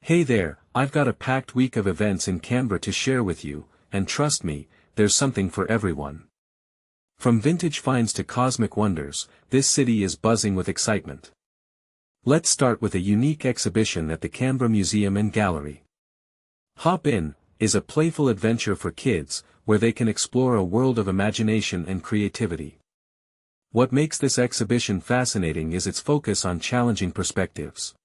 Hey there, I've got a packed week of events in Canberra to share with you, and trust me, there's something for everyone. From vintage finds to cosmic wonders, this city is buzzing with excitement. Let's start with a unique exhibition at the Canberra Museum and Gallery. Hop In is a playful adventure for kids, where they can explore a world of imagination and creativity. What makes this exhibition fascinating is its focus on challenging perspectives.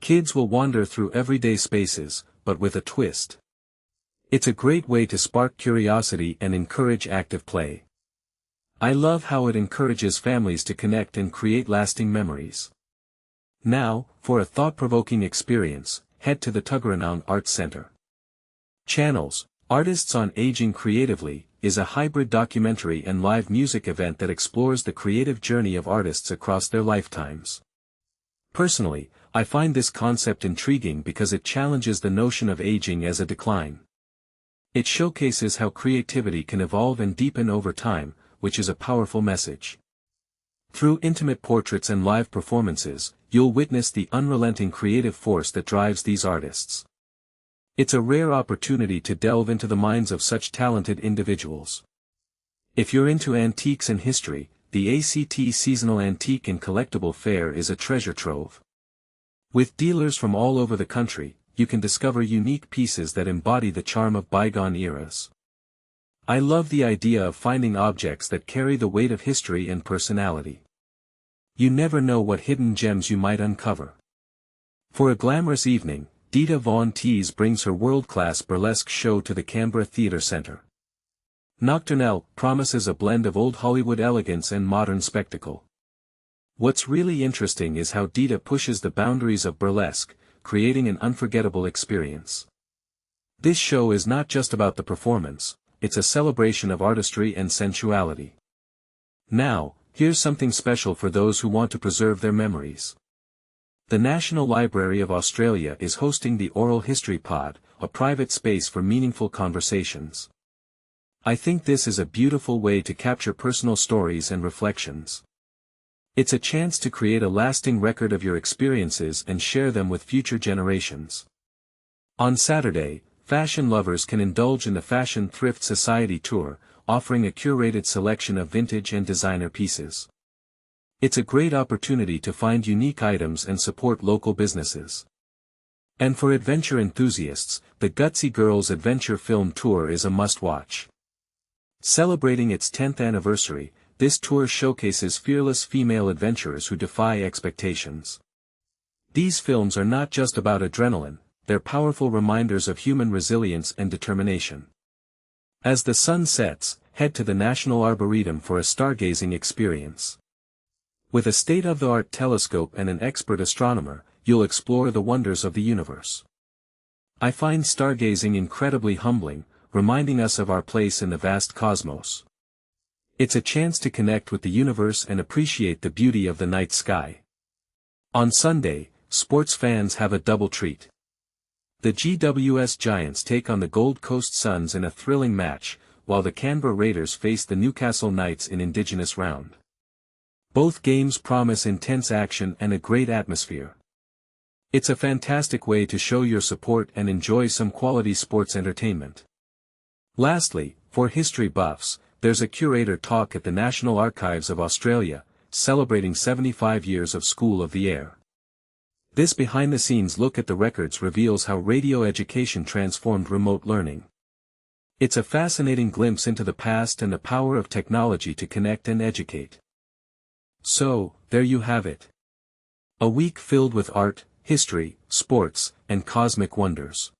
Kids will wander through everyday spaces, but with a twist. It's a great way to spark curiosity and encourage active play. I love how it encourages families to connect and create lasting memories. Now, for a thought-provoking experience, head to the Tuggeranong Arts Centre. Channels, Artists on Aging Creatively, is a hybrid documentary and live music event that explores the creative journey of artists across their lifetimes. Personally, I find this concept intriguing because it challenges the notion of aging as a decline. It showcases how creativity can evolve and deepen over time, which is a powerful message. Through intimate portraits and live performances, you'll witness the unrelenting creative force that drives these artists. It's a rare opportunity to delve into the minds of such talented individuals. If you're into antiques and history, the ACT Seasonal Antique and Collectable Fair is a treasure trove. With dealers from all over the country, you can discover unique pieces that embody the charm of bygone eras. I love the idea of finding objects that carry the weight of history and personality. You never know what hidden gems you might uncover. For a glamorous evening, Dita Von Teese brings her world-class burlesque show to the Canberra Theatre Centre. Nocturnelle promises a blend of old Hollywood elegance and modern spectacle. What's really interesting is how Dita pushes the boundaries of burlesque, creating an unforgettable experience. This show is not just about the performance, it's a celebration of artistry and sensuality. Now, here's something special for those who want to preserve their memories. The National Library of Australia is hosting the Oral History Pod, a private space for meaningful conversations. I think this is a beautiful way to capture personal stories and reflections. It's a chance to create a lasting record of your experiences and share them with future generations. On Saturday, fashion lovers can indulge in the Fashion Thrift Society tour, offering a curated selection of vintage and designer pieces. It's a great opportunity to find unique items and support local businesses. And for adventure enthusiasts, the Gutsy Girls Adventure Film Tour is a must-watch. Celebrating its 10th anniversary, this tour showcases fearless female adventurers who defy expectations. These films are not just about adrenaline, they're powerful reminders of human resilience and determination. As the sun sets, head to the National Arboretum for a stargazing experience. With a state-of-the-art telescope and an expert astronomer, you'll explore the wonders of the universe. I find stargazing incredibly humbling, reminding us of our place in the vast cosmos. It's a chance to connect with the universe and appreciate the beauty of the night sky. On Sunday, sports fans have a double treat. The GWS Giants take on the Gold Coast Suns in a thrilling match, while the Canberra Raiders face the Newcastle Knights in Indigenous round. Both games promise intense action and a great atmosphere. It's a fantastic way to show your support and enjoy some quality sports entertainment. Lastly, for history buffs, there's a curator talk at the National Archives of Australia, celebrating 75 years of School of the Air. This behind-the-scenes look at the records reveals how radio education transformed remote learning. It's a fascinating glimpse into the past and the power of technology to connect and educate. So, there you have it. A week filled with art, history, sports, and cosmic wonders.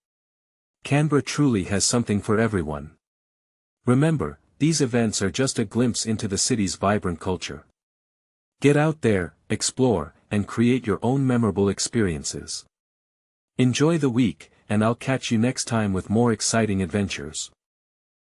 Canberra truly has something for everyone. Remember, these events are just a glimpse into the city's vibrant culture. Get out there, explore, and create your own memorable experiences. Enjoy the week, and I'll catch you next time with more exciting adventures.